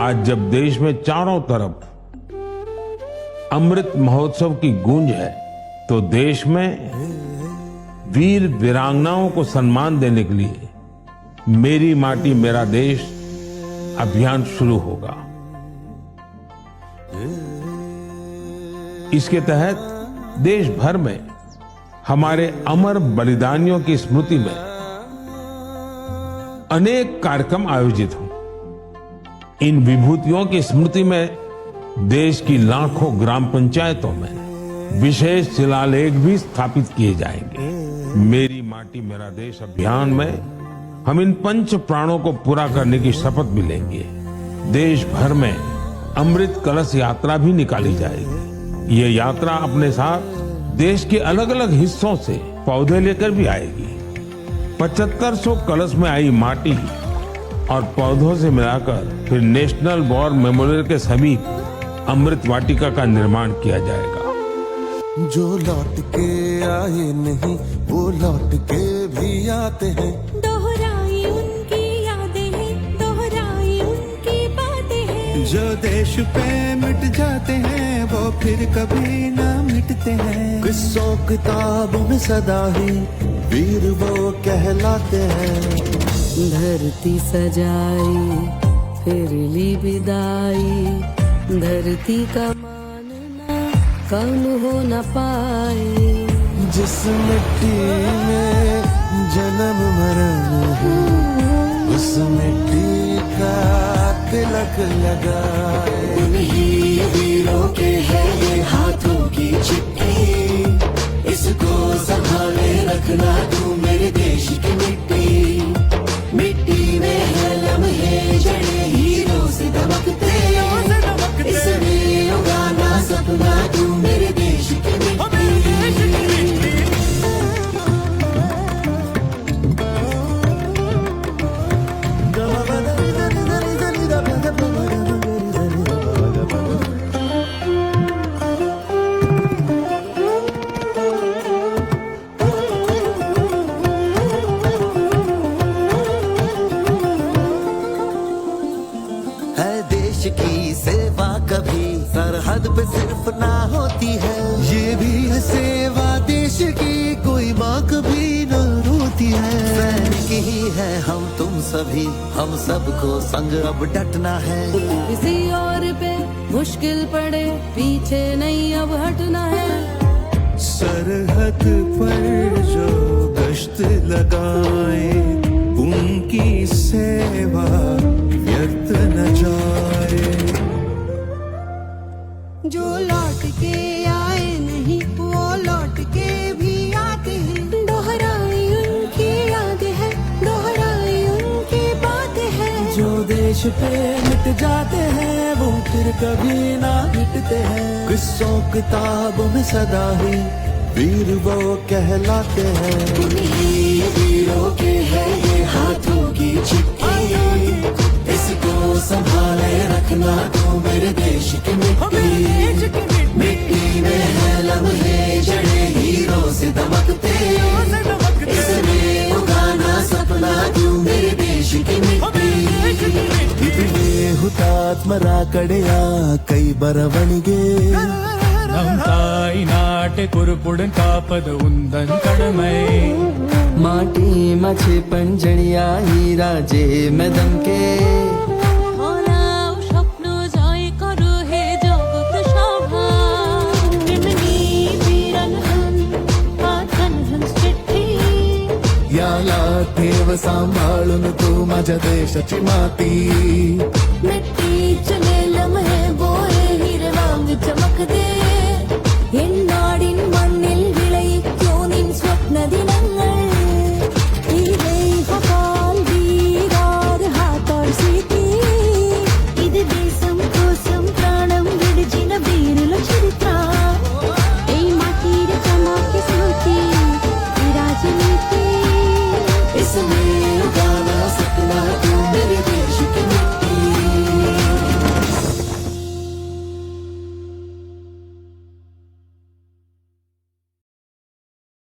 आज जब देश में चारों तरफ अमृत महोत्सव की गूंज है, तो देश में वीर वीरांगनाओं को सम्मान देने के लिए मेरी माटी मेरा देश अभियान शुरू होगा। इसके तहत देश भर में हमारे अमर बलिदानियों की स्मृति में अनेक कार्यक्रम आयोजित हों। इन विभूतियों की स्मृति में देश की लाखों ग्राम पंचायतों में विशेष शिलालेख भी स्थापित किए जाएंगे। मेरी माटी मेरा देश अभियान में हम इन पंच प्राणों को पूरा करने की शपथ भी लेंगे। देश भर में अमृत कलश यात्रा भी निकाली जाएगी। ये यात्रा अपने साथ देश के अलग अलग हिस्सों से पौधे लेकर भी आएगी। 7500 कलश में आई माटी और पौधों से मिलाकर फिर नेशनल वॉर मेमोरियल के समीप अमृत वाटिका का निर्माण किया जाएगा। जो लौट के आए नहीं वो लौट के भी आते हैं। दोहराई उनकी यादें हैं, दोहराई उनकी बातें हैं। जो देश पे मिट जाते हैं वो फिर कभी ना मिटते हैं। किस्सों किताबों में सदा ही वीर वो कहलाते हैं। धरती सजाई फिर ली विदाई, धरती का मानना कम हो न पाए। जिस मिट्टी में जन्म मरण है उस मिट्टी का तिलक लगाए। उन्हीं वीरों के है ये हाथों की चिट्ठी, इसको संभाले रखना तू मेरे देश की मिट्टी। मिट्टी में है लम्हे जड़े हीरों से दमकते, इसमें उगाना सपना तू मेरे देश की मिट्टी। की सेवा कभी सरहद पे सिर्फ ना होती है, ये भी सेवा देश की कोई माँ कभी न रोती है। सैनिक ही है हम तुम सभी, हम सबको संग अब डटना है। किसी और पे मुश्किल पड़े पीछे नहीं अब हटना है। सरहद पर जो गश्त लगाए उनकी सेवा व्यर्थ न जाए। जो लौट के आए नहीं वो लौट के भी आते हैं। दोहराई उनकी यादें हैं, दोहराई उनकी बातें हैं। जो देश पे मिट जाते हैं वो फिर कभी ना मिटते हैं। किस्सों किताबों में सदा ही वीर वो कहलाते हैं। उन्हीं वीरों के है ये हाथों की चिट्ठी, इसको संभाले रखना तू मेरे देश की मिट्टी। मिट्टी में है लम्हे जड़े हीरों से दमकते, इसमें उगाना सपना तू मेरे देश की मिट्टी। इतने हुतात्मरा कड़या कई बरवणिगे ನಮ್ ತಾಯಿ ನಾಟೆ ಕುರುಪುಡನ್ ಕಾಪದ ಉಂದನ್ ಕಡಮೈ माटी मछे पंजड़िया हीरा जे में दमके। হরাও স্বপ্ন জয় করো হে জগৎ সভা। তেমনি বীরাঙ্গন पाठन चिट्ठी याला ठेव सांभाळून तू माझ्या देशाची माती।